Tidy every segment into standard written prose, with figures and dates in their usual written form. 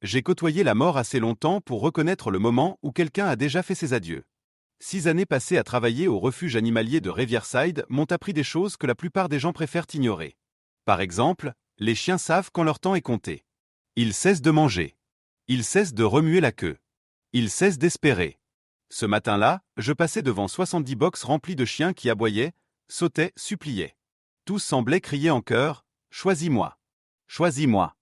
J'ai côtoyé la mort assez longtemps pour reconnaître le moment où quelqu'un a déjà fait ses adieux. 6 années passées à travailler au refuge animalier de Riverside m'ont appris des choses que la plupart des gens préfèrent ignorer. Par exemple, les chiens savent quand leur temps est compté. Ils cessent de manger. Ils cessent de remuer la queue. Ils cessent d'espérer. Ce matin-là, je passais devant 70 box remplis de chiens qui aboyaient, sautaient, suppliaient. Tous semblaient crier en chœur « Choisis-moi ! Choisis-moi !»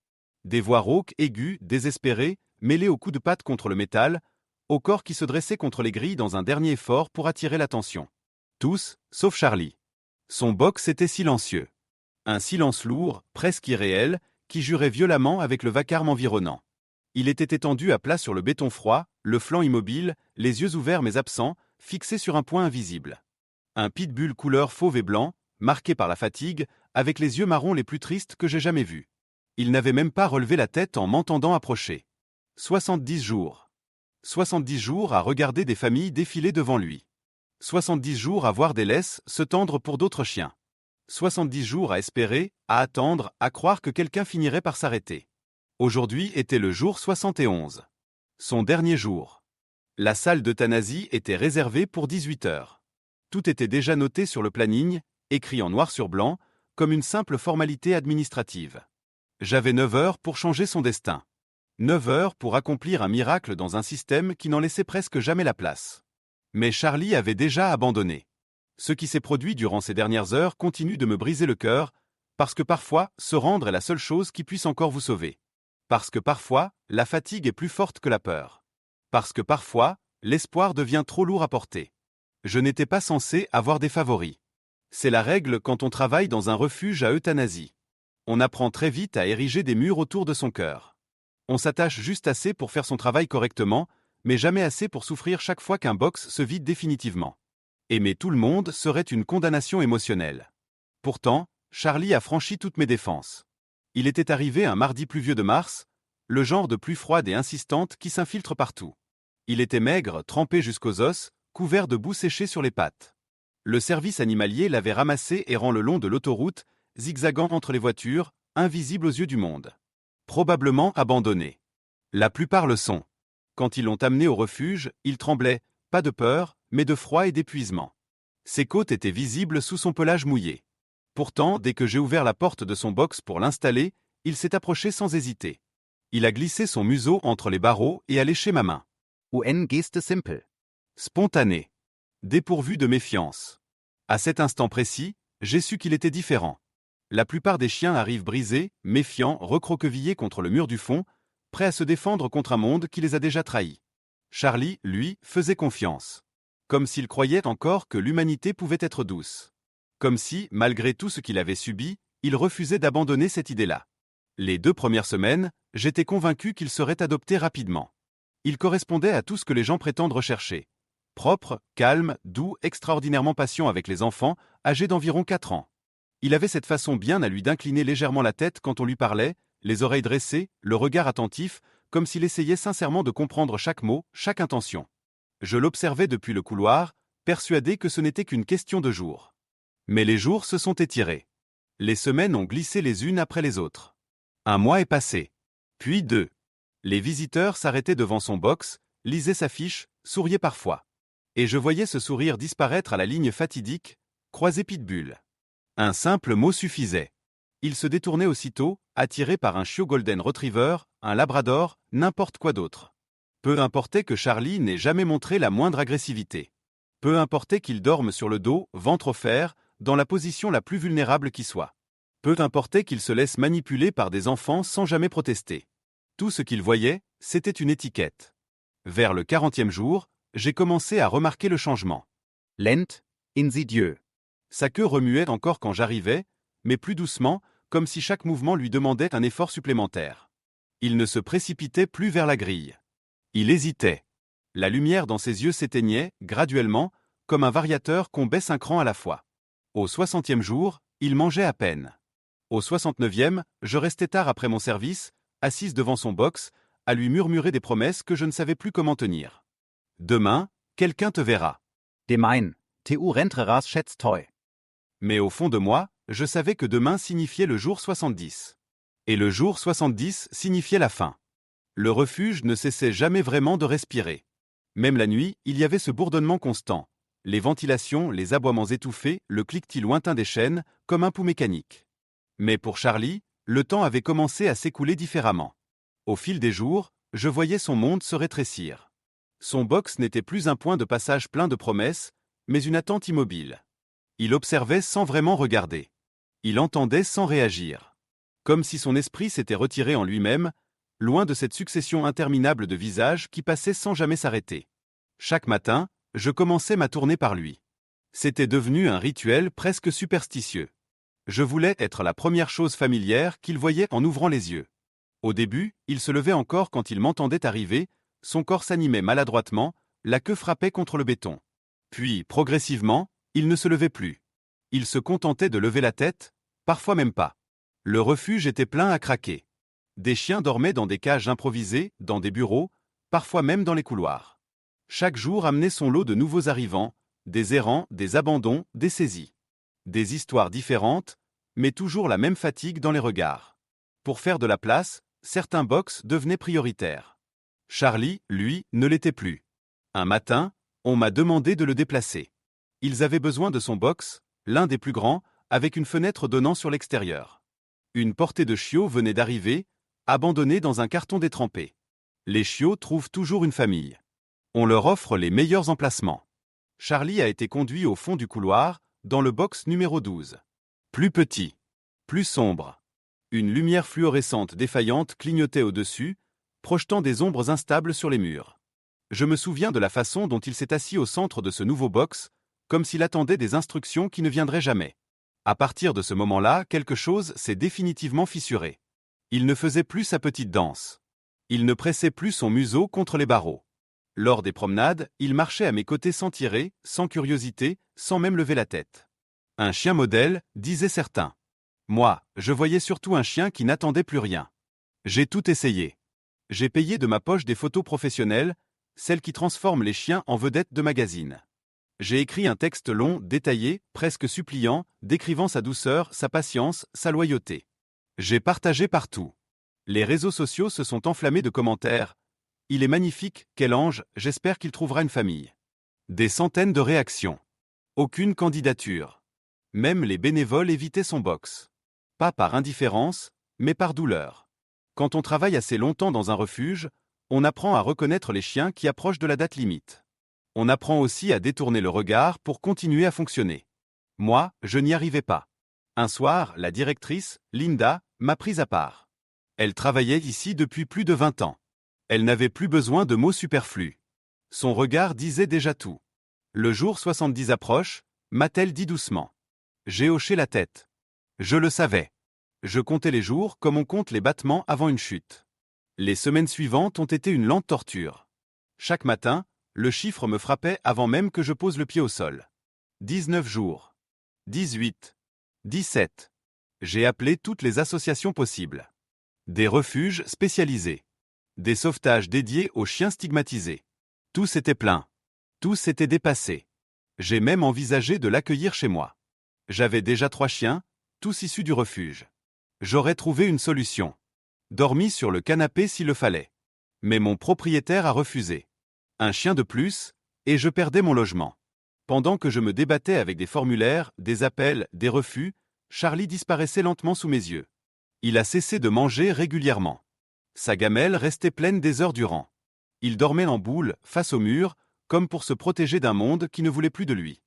Des voix rauques, aiguës, désespérées, mêlées aux coups de patte contre le métal, au corps qui se dressait contre les grilles dans un dernier effort pour attirer l'attention. Tous, sauf Charlie. Son box était silencieux. Un silence lourd, presque irréel, qui jurait violemment avec le vacarme environnant. Il était étendu à plat sur le béton froid, le flanc immobile, les yeux ouverts mais absents, fixés sur un point invisible. Un pitbull couleur fauve et blanc, marqué par la fatigue, avec les yeux marrons les plus tristes que j'ai jamais vus. Il n'avait même pas relevé la tête en m'entendant approcher. 70 jours. 70 jours à regarder des familles défiler devant lui. 70 jours à voir des laisses se tendre pour d'autres chiens. 70 jours à espérer, à attendre, à croire que quelqu'un finirait par s'arrêter. Aujourd'hui était le jour 71. Son dernier jour. La salle d'euthanasie était réservée pour 18 heures. Tout était déjà noté sur le planning, écrit en noir sur blanc, comme une simple formalité administrative. J'avais 9 heures pour changer son destin. 9 heures pour accomplir un miracle dans un système qui n'en laissait presque jamais la place. Mais Charlie avait déjà abandonné. Ce qui s'est produit durant ces dernières heures continue de me briser le cœur, parce que parfois, se rendre est la seule chose qui puisse encore vous sauver. Parce que parfois, la fatigue est plus forte que la peur. Parce que parfois, l'espoir devient trop lourd à porter. Je n'étais pas censé avoir des favoris. C'est la règle quand on travaille dans un refuge à euthanasie. On apprend très vite à ériger des murs autour de son cœur. On s'attache juste assez pour faire son travail correctement, mais jamais assez pour souffrir chaque fois qu'un box se vide définitivement. Aimer tout le monde serait une condamnation émotionnelle. Pourtant, Charlie a franchi toutes mes défenses. Il était arrivé un mardi pluvieux de mars, le genre de pluie froide et insistante qui s'infiltre partout. Il était maigre, trempé jusqu'aux os, couvert de boue séchée sur les pattes. Le service animalier l'avait ramassé errant le long de l'autoroute, zigzagant entre les voitures, invisible aux yeux du monde. Probablement abandonné. La plupart le sont. Quand ils l'ont amené au refuge, il tremblait, pas de peur, mais de froid et d'épuisement. Ses côtes étaient visibles sous son pelage mouillé. Pourtant, dès que j'ai ouvert la porte de son box pour l'installer, il s'est approché sans hésiter. Il a glissé son museau entre les barreaux et a léché ma main. Une Geste simple. Spontané. Dépourvu de méfiance. À cet instant précis, j'ai su qu'il était différent. La plupart des chiens arrivent brisés, méfiants, recroquevillés contre le mur du fond, prêts à se défendre contre un monde qui les a déjà trahis. Charlie, lui, faisait confiance. Comme s'il croyait encore que l'humanité pouvait être douce. Comme si, malgré tout ce qu'il avait subi, il refusait d'abandonner cette idée-là. Les 2 premières semaines, j'étais convaincu qu'il serait adopté rapidement. Il correspondait à tout ce que les gens prétendent rechercher. Propre, calme, doux, extraordinairement patient avec les enfants, âgés d'environ 4 ans. Il avait cette façon bien à lui d'incliner légèrement la tête quand on lui parlait, les oreilles dressées, le regard attentif, comme s'il essayait sincèrement de comprendre chaque mot, chaque intention. Je l'observais depuis le couloir, persuadé que ce n'était qu'une question de jours. Mais les jours se sont étirés. Les semaines ont glissé les unes après les autres. 1 mois est passé. Puis 2. Les visiteurs s'arrêtaient devant son box, lisaient sa fiche, souriaient parfois. Et je voyais ce sourire disparaître à la ligne fatidique, croisé pitbull. Un simple mot suffisait. Il se détournait aussitôt, attiré par un chiot golden retriever, un labrador, n'importe quoi d'autre. Peu importait que Charlie n'ait jamais montré la moindre agressivité. Peu importait qu'il dorme sur le dos, ventre offert, dans la position la plus vulnérable qui soit. Peu importait qu'il se laisse manipuler par des enfants sans jamais protester. Tout ce qu'il voyait, c'était une étiquette. Vers le 40e jour, j'ai commencé à remarquer le changement. Lent, insidieux. Sa queue remuait encore quand j'arrivais, mais plus doucement, comme si chaque mouvement lui demandait un effort supplémentaire. Il ne se précipitait plus vers la grille. Il hésitait. La lumière dans ses yeux s'éteignait, graduellement, comme un variateur qu'on baisse un cran à la fois. Au 60e jour, il mangeait à peine. Au 69e, je restais tard après mon service, assise devant son box, à lui murmurer des promesses que je ne savais plus comment tenir. Demain, quelqu'un te verra. Demain, tu rentreras schätzt toi. Mais au fond de moi, je savais que demain signifiait le jour 70. Et le jour 70 signifiait la fin. Le refuge ne cessait jamais vraiment de respirer. Même la nuit, il y avait ce bourdonnement constant. Les ventilations, les aboiements étouffés, le cliquetis lointain des chaînes, comme un pouls mécanique. Mais pour Charlie, le temps avait commencé à s'écouler différemment. Au fil des jours, je voyais son monde se rétrécir. Son box n'était plus un point de passage plein de promesses, mais une attente immobile. Il observait sans vraiment regarder. Il entendait sans réagir. Comme si son esprit s'était retiré en lui-même, loin de cette succession interminable de visages qui passaient sans jamais s'arrêter. Chaque matin, je commençais ma tournée par lui. C'était devenu un rituel presque superstitieux. Je voulais être la première chose familière qu'il voyait en ouvrant les yeux. Au début, il se levait encore quand il m'entendait arriver, son corps s'animait maladroitement, la queue frappait contre le béton. Puis, progressivement, il ne se levait plus. Il se contentait de lever la tête, parfois même pas. Le refuge était plein à craquer. Des chiens dormaient dans des cages improvisées, dans des bureaux, parfois même dans les couloirs. Chaque jour amenait son lot de nouveaux arrivants, des errants, des abandons, des saisies. Des histoires différentes, mais toujours la même fatigue dans les regards. Pour faire de la place, certains box devenaient prioritaires. Charlie, lui, ne l'était plus. Un matin, on m'a demandé de le déplacer. Ils avaient besoin de son box, l'un des plus grands, avec une fenêtre donnant sur l'extérieur. Une portée de chiots venait d'arriver, abandonnés dans un carton détrempé. Les chiots trouvent toujours une famille. On leur offre les meilleurs emplacements. Charlie a été conduit au fond du couloir, dans le box numéro 12. Plus petit, plus sombre. Une lumière fluorescente défaillante clignotait au-dessus, projetant des ombres instables sur les murs. Je me souviens de la façon dont il s'est assis au centre de ce nouveau box, comme s'il attendait des instructions qui ne viendraient jamais. À partir de ce moment-là, quelque chose s'est définitivement fissuré. Il ne faisait plus sa petite danse. Il ne pressait plus son museau contre les barreaux. Lors des promenades, il marchait à mes côtés sans tirer, sans curiosité, sans même lever la tête. Un chien modèle, disaient certains. Moi, je voyais surtout un chien qui n'attendait plus rien. J'ai tout essayé. J'ai payé de ma poche des photos professionnelles, celles qui transforment les chiens en vedettes de magazines. J'ai écrit un texte long, détaillé, presque suppliant, décrivant sa douceur, sa patience, sa loyauté. J'ai partagé partout. Les réseaux sociaux se sont enflammés de commentaires. Il est magnifique, quel ange, j'espère qu'il trouvera une famille. Des centaines de réactions. Aucune candidature. Même les bénévoles évitaient son box. Pas par indifférence, mais par douleur. Quand on travaille assez longtemps dans un refuge, on apprend à reconnaître les chiens qui approchent de la date limite. On apprend aussi à détourner le regard pour continuer à fonctionner. Moi, je n'y arrivais pas. Un soir, la directrice, Linda, m'a prise à part. Elle travaillait ici depuis plus de 20 ans. Elle n'avait plus besoin de mots superflus. Son regard disait déjà tout. Le jour 70 approche, m'a-t-elle dit doucement. J'ai hoché la tête. Je le savais. Je comptais les jours comme on compte les battements avant une chute. Les semaines suivantes ont été une lente torture. Chaque matin, le chiffre me frappait avant même que je pose le pied au sol. 19 jours. 18. 17. J'ai appelé toutes les associations possibles. Des refuges spécialisés. Des sauvetages dédiés aux chiens stigmatisés. Tous étaient pleins. Tous étaient dépassés. J'ai même envisagé de l'accueillir chez moi. J'avais déjà 3 chiens, tous issus du refuge. J'aurais trouvé une solution. Dormi sur le canapé s'il le fallait. Mais mon propriétaire a refusé. Un chien de plus, et je perdais mon logement. Pendant que je me débattais avec des formulaires, des appels, des refus, Charlie disparaissait lentement sous mes yeux. Il a cessé de manger régulièrement. Sa gamelle restait pleine des heures durant. Il dormait en boule, face au mur, comme pour se protéger d'un monde qui ne voulait plus de lui.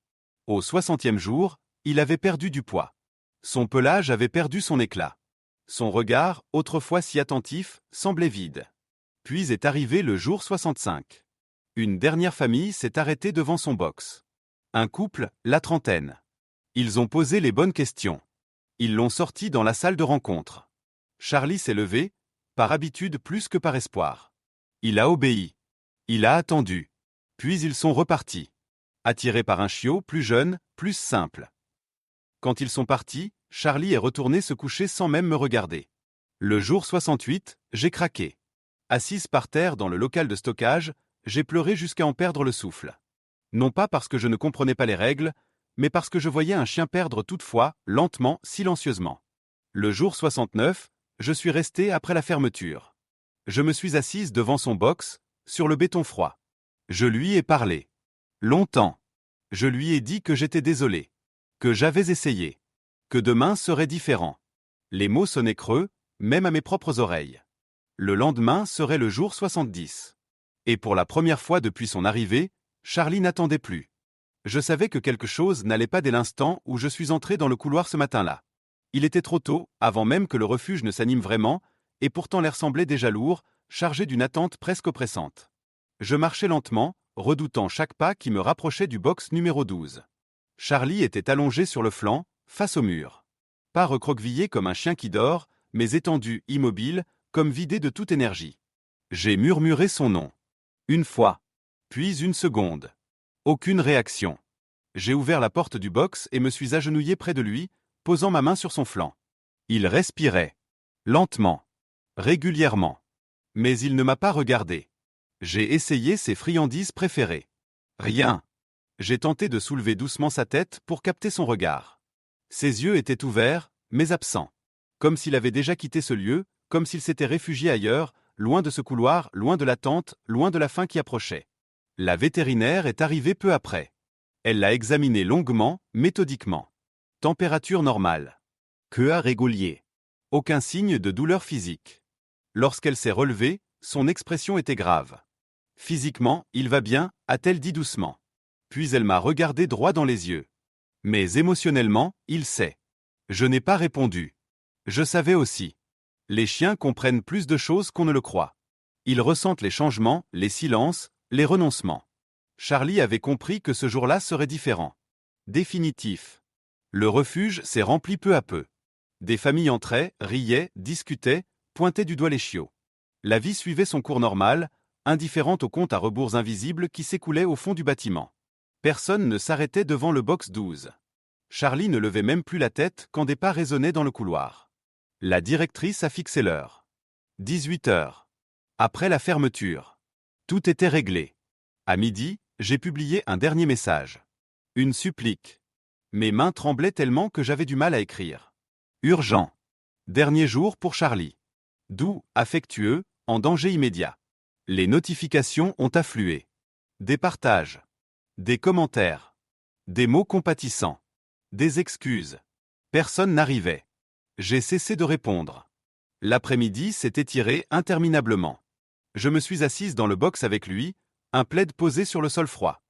Au 60e jour, il avait perdu du poids. Son pelage avait perdu son éclat. Son regard, autrefois si attentif, semblait vide. Puis est arrivé le jour 65. Une dernière famille s'est arrêtée devant son box. Un couple, la trentaine. Ils ont posé les bonnes questions. Ils l'ont sorti dans la salle de rencontre. Charlie s'est levé, par habitude plus que par espoir. Il a obéi. Il a attendu. Puis ils sont repartis. Attirés par un chiot plus jeune, plus simple. Quand ils sont partis, Charlie est retourné se coucher sans même me regarder. Le jour 68, j'ai craqué. Assise par terre dans le local de stockage, j'ai pleuré jusqu'à en perdre le souffle. Non pas parce que je ne comprenais pas les règles, mais parce que je voyais un chien perdre toutefois, lentement, silencieusement. Le jour 69, je suis resté après la fermeture. Je me suis assise devant son box, sur le béton froid. Je lui ai parlé. Longtemps. Je lui ai dit que j'étais désolé. Que j'avais essayé. Que demain serait différent. Les mots sonnaient creux, même à mes propres oreilles. Le lendemain serait le jour 70. Et pour la première fois depuis son arrivée, Charlie n'attendait plus. Je savais que quelque chose n'allait pas dès l'instant où je suis entré dans le couloir ce matin-là. Il était trop tôt, avant même que le refuge ne s'anime vraiment, et pourtant l'air semblait déjà lourd, chargé d'une attente presque oppressante. Je marchais lentement, redoutant chaque pas qui me rapprochait du box numéro 12. Charlie était allongé sur le flanc, face au mur. Pas recroquevillé comme un chien qui dort, mais étendu, immobile, comme vidé de toute énergie. J'ai murmuré son nom. Une fois. Puis une seconde. Aucune réaction. J'ai ouvert la porte du box et me suis agenouillé près de lui, posant ma main sur son flanc. Il respirait. Lentement. Régulièrement. Mais il ne m'a pas regardé. J'ai essayé ses friandises préférées. Rien. J'ai tenté de soulever doucement sa tête pour capter son regard. Ses yeux étaient ouverts, mais absents. Comme s'il avait déjà quitté ce lieu, comme s'il s'était réfugié ailleurs, loin de ce couloir, loin de l'attente, loin de la fin qui approchait. La vétérinaire est arrivée peu après. Elle l'a examiné longuement, méthodiquement. Température normale. QA régulier. Aucun signe de douleur physique. Lorsqu'elle s'est relevée, son expression était grave. Physiquement, il va bien, a-t-elle dit doucement. Puis elle m'a regardé droit dans les yeux. Mais émotionnellement, il sait. Je n'ai pas répondu. Je savais aussi. Les chiens comprennent plus de choses qu'on ne le croit. Ils ressentent les changements, les silences, les renoncements. Charlie avait compris que ce jour-là serait différent. Définitif. Le refuge s'est rempli peu à peu. Des familles entraient, riaient, discutaient, pointaient du doigt les chiots. La vie suivait son cours normal, indifférente aux comptes à rebours invisibles qui s'écoulaient au fond du bâtiment. Personne ne s'arrêtait devant le box 12. Charlie ne levait même plus la tête quand des pas résonnaient dans le couloir. La directrice a fixé l'heure. 18 heures. Après la fermeture. Tout était réglé. À midi, j'ai publié un dernier message. Une supplique. Mes mains tremblaient tellement que j'avais du mal à écrire. Urgent. Dernier jour pour Charlie. Doux, affectueux, en danger immédiat. Les notifications ont afflué. Des partages. Des commentaires. Des mots compatissants. Des excuses. Personne n'arrivait. J'ai cessé de répondre. L'après-midi s'est étiré interminablement. Je me suis assise dans le box avec lui, un plaid posé sur le sol froid.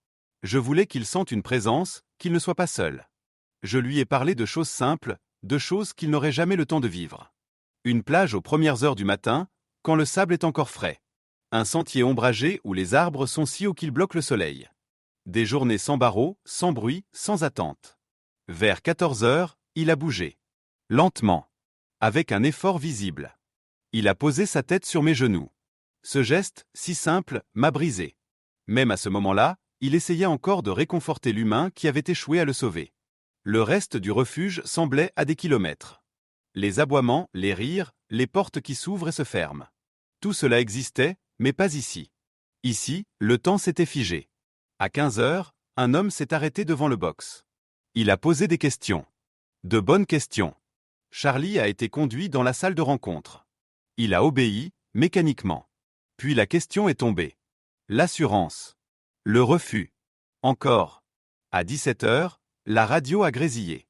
Je voulais qu'il sente une présence, qu'il ne soit pas seul. Je lui ai parlé de choses simples, de choses qu'il n'aurait jamais le temps de vivre. Une plage aux premières heures du matin, quand le sable est encore frais. Un sentier ombragé où les arbres sont si hauts qu'ils bloquent le soleil. Des journées sans barreaux, sans bruit, sans attente. Vers 14 heures, il a bougé. Lentement. Avec un effort visible. Il a posé sa tête sur mes genoux. Ce geste, si simple, m'a brisé. Même à ce moment-là, il essayait encore de réconforter l'humain qui avait échoué à le sauver. Le reste du refuge semblait à des kilomètres. Les aboiements, les rires, les portes qui s'ouvrent et se ferment. Tout cela existait, mais pas ici. Ici, le temps s'était figé. À 15 heures, un homme s'est arrêté devant le box. Il a posé des questions. De bonnes questions. Charlie a été conduit dans la salle de rencontre. Il a obéi, mécaniquement. Puis la question est tombée. L'assurance. Le refus. Encore. À 17 heures, la radio a grésillé.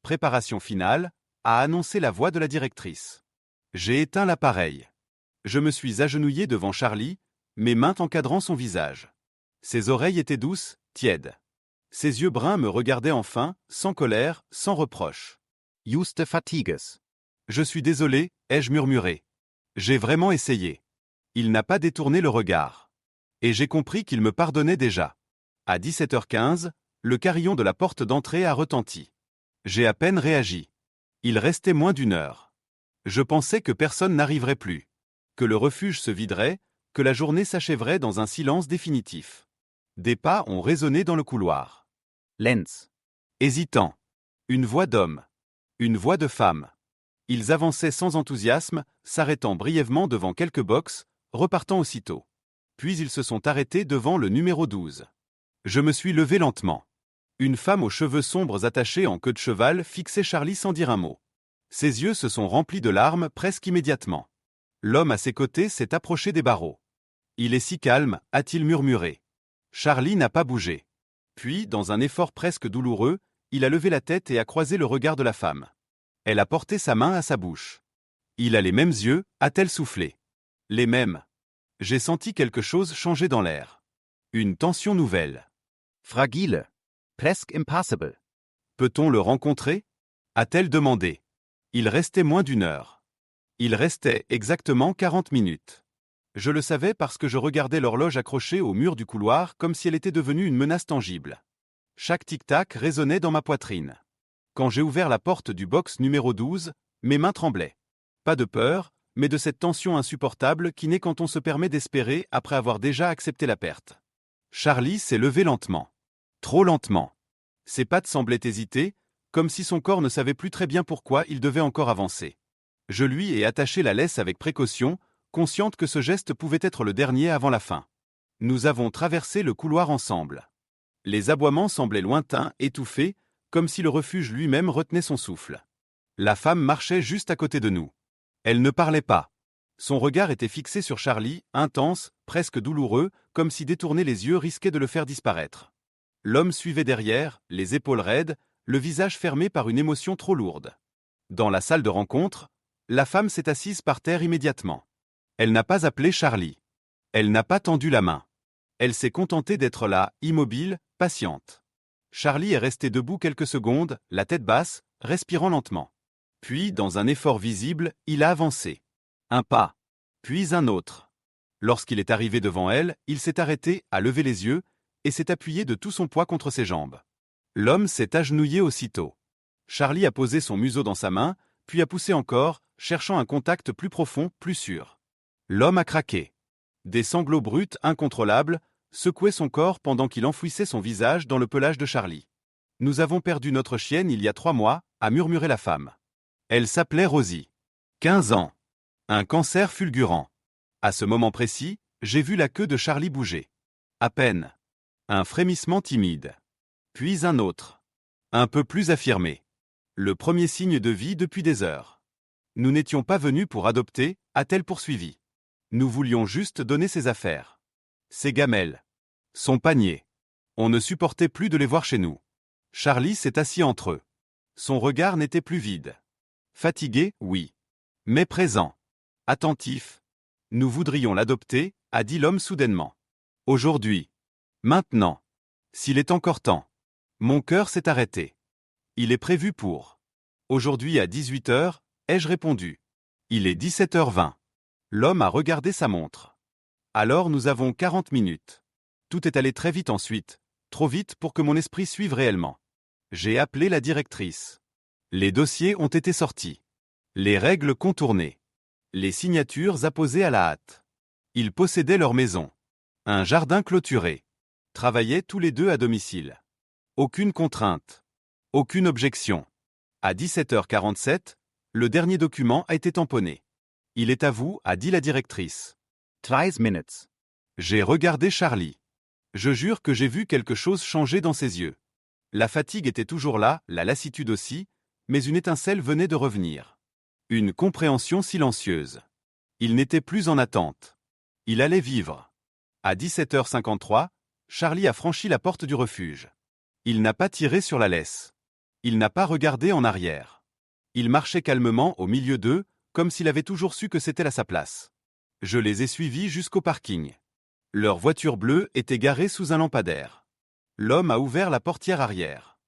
Préparation finale, a annoncé la voix de la directrice. J'ai éteint l'appareil. Je me suis agenouillé devant Charlie, mes mains encadrant son visage. Ses oreilles étaient douces, tièdes. Ses yeux bruns me regardaient enfin, sans colère, sans reproche. Juste Fatigues. Je suis désolé, ai-je murmuré. J'ai vraiment essayé. Il n'a pas détourné le regard. Et j'ai compris qu'il me pardonnait déjà. À 17h15, le carillon de la porte d'entrée a retenti. J'ai à peine réagi. Il restait moins d'une heure. Je pensais que personne n'arriverait plus. Que le refuge se viderait, que la journée s'achèverait dans un silence définitif. Des pas ont résonné dans le couloir. Lenz. Hésitant. Une voix d'homme. Une voix de femme. Ils avançaient sans enthousiasme, s'arrêtant brièvement devant quelques box, repartant aussitôt. Puis ils se sont arrêtés devant le numéro 12. Je me suis levé lentement. Une femme aux cheveux sombres attachés en queue de cheval fixait Charlie sans dire un mot. Ses yeux se sont remplis de larmes presque immédiatement. L'homme à ses côtés s'est approché des barreaux. Il est si calme, a-t-il murmuré. Charlie n'a pas bougé. Puis, dans un effort presque douloureux, il a levé la tête et a croisé le regard de la femme. Elle a porté sa main à sa bouche. Il a les mêmes yeux, a-t-elle soufflé. Les mêmes. J'ai senti quelque chose changer dans l'air. Une tension nouvelle. Fragile. Presque impossible. Peut-on le rencontrer? A-t-elle demandé. Il restait moins d'une heure. Il restait exactement 40 minutes. Je le savais parce que je regardais l'horloge accrochée au mur du couloir comme si elle était devenue une menace tangible. Chaque tic-tac résonnait dans ma poitrine. Quand j'ai ouvert la porte du box numéro 12, mes mains tremblaient. Pas de peur, mais de cette tension insupportable qui naît quand on se permet d'espérer après avoir déjà accepté la perte. Charlie s'est levé lentement. Trop lentement. Ses pattes semblaient hésiter, comme si son corps ne savait plus très bien pourquoi il devait encore avancer. Je lui ai attaché la laisse avec précaution, consciente que ce geste pouvait être le dernier avant la fin. Nous avons traversé le couloir ensemble. Les aboiements semblaient lointains, étouffés, comme si le refuge lui-même retenait son souffle. La femme marchait juste à côté de nous. Elle ne parlait pas. Son regard était fixé sur Charlie, intense, presque douloureux, comme si détourner les yeux risquait de le faire disparaître. L'homme suivait derrière, les épaules raides, le visage fermé par une émotion trop lourde. Dans la salle de rencontre, la femme s'est assise par terre immédiatement. Elle n'a pas appelé Charlie. Elle n'a pas tendu la main. Elle s'est contentée d'être là, immobile, patiente. Charlie est resté debout quelques secondes, la tête basse, respirant lentement. Puis, dans un effort visible, il a avancé. Un pas. Puis un autre. Lorsqu'il est arrivé devant elle, il s'est arrêté, a levé les yeux, et s'est appuyé de tout son poids contre ses jambes. L'homme s'est agenouillé aussitôt. Charlie a posé son museau dans sa main, puis a poussé encore, cherchant un contact plus profond, plus sûr. L'homme a craqué. Des sanglots bruts, incontrôlables, secouaient son corps pendant qu'il enfouissait son visage dans le pelage de Charlie. « Nous avons perdu notre chienne il y a 3 mois, a murmuré la femme. Elle s'appelait Rosie. 15 ans. Un cancer fulgurant. À ce moment précis, j'ai vu la queue de Charlie bouger. À peine. Un frémissement timide. Puis un autre. Un peu plus affirmé. Le premier signe de vie depuis des heures. Nous n'étions pas venus pour adopter, a-t-elle poursuivi. Nous voulions juste donner ses affaires. Ses gamelles. Son panier. On ne supportait plus de les voir chez nous. Charlie s'est assis entre eux. Son regard n'était plus vide. Fatigué, oui. Mais présent. Attentif. Nous voudrions l'adopter, a dit l'homme soudainement. Aujourd'hui. Maintenant. S'il est encore temps. Mon cœur s'est arrêté. Il est prévu pour. Aujourd'hui à 18h, ai-je répondu. Il est 17h20. L'homme a regardé sa montre. Alors nous avons 40 minutes. Tout est allé très vite ensuite, trop vite pour que mon esprit suive réellement. J'ai appelé la directrice. Les dossiers ont été sortis. Les règles contournées. Les signatures apposées à la hâte. Ils possédaient leur maison. Un jardin clôturé. Travaillaient tous les deux à domicile. Aucune contrainte. Aucune objection. À 17h47, le dernier document a été tamponné. Il est à vous, a dit la directrice. 13 minutes. J'ai regardé Charlie. Je jure que j'ai vu quelque chose changer dans ses yeux. La fatigue était toujours là, la lassitude aussi, mais une étincelle venait de revenir. Une compréhension silencieuse. Il n'était plus en attente. Il allait vivre. À 17h53, Charlie a franchi la porte du refuge. Il n'a pas tiré sur la laisse. Il n'a pas regardé en arrière. Il marchait calmement au milieu d'eux, comme s'il avait toujours su que c'était à sa place. Je les ai suivis jusqu'au parking. Leur voiture bleue était garée sous un lampadaire. L'homme a ouvert la portière arrière.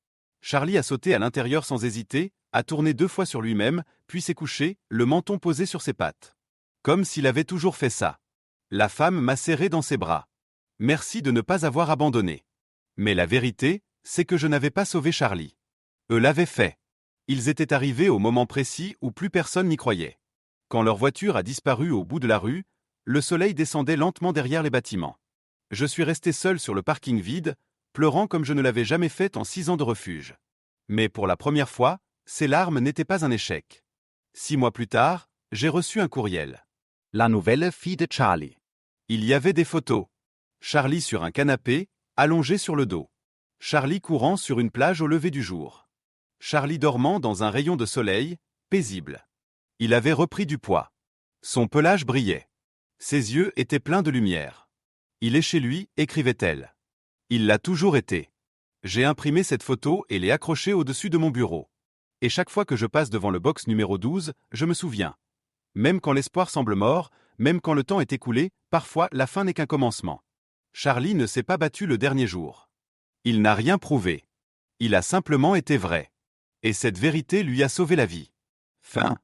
Charlie a sauté à l'intérieur sans hésiter, a tourné 2 fois sur lui-même, puis s'est couché, le menton posé sur ses pattes. Comme s'il avait toujours fait ça. La femme m'a serré dans ses bras. Merci de ne pas avoir abandonné. Mais la vérité, c'est que je n'avais pas sauvé Charlie. Eux l'avaient fait. Ils étaient arrivés au moment précis où plus personne n'y croyait. Quand leur voiture a disparu au bout de la rue, le soleil descendait lentement derrière les bâtiments. Je suis resté seul sur le parking vide, pleurant comme je ne l'avais jamais fait en 6 ans de refuge. Mais pour la première fois, ces larmes n'étaient pas un échec. 6 mois plus tard, j'ai reçu un courriel. La nouvelle fille de Charlie. Il y avait des photos. Charlie sur un canapé, allongé sur le dos. Charlie courant sur une plage au lever du jour. Charlie dormant dans un rayon de soleil, paisible. Il avait repris du poids. Son pelage brillait. Ses yeux étaient pleins de lumière. Il est chez lui, écrivait-elle. Il l'a toujours été. J'ai imprimé cette photo et l'ai accrochée au-dessus de mon bureau. Et chaque fois que je passe devant le box numéro 12, je me souviens. Même quand l'espoir semble mort, même quand le temps est écoulé, parfois la fin n'est qu'un commencement. Charlie ne s'est pas battu le dernier jour. Il n'a rien prouvé. Il a simplement été vrai. Et cette vérité lui a sauvé la vie. Fin.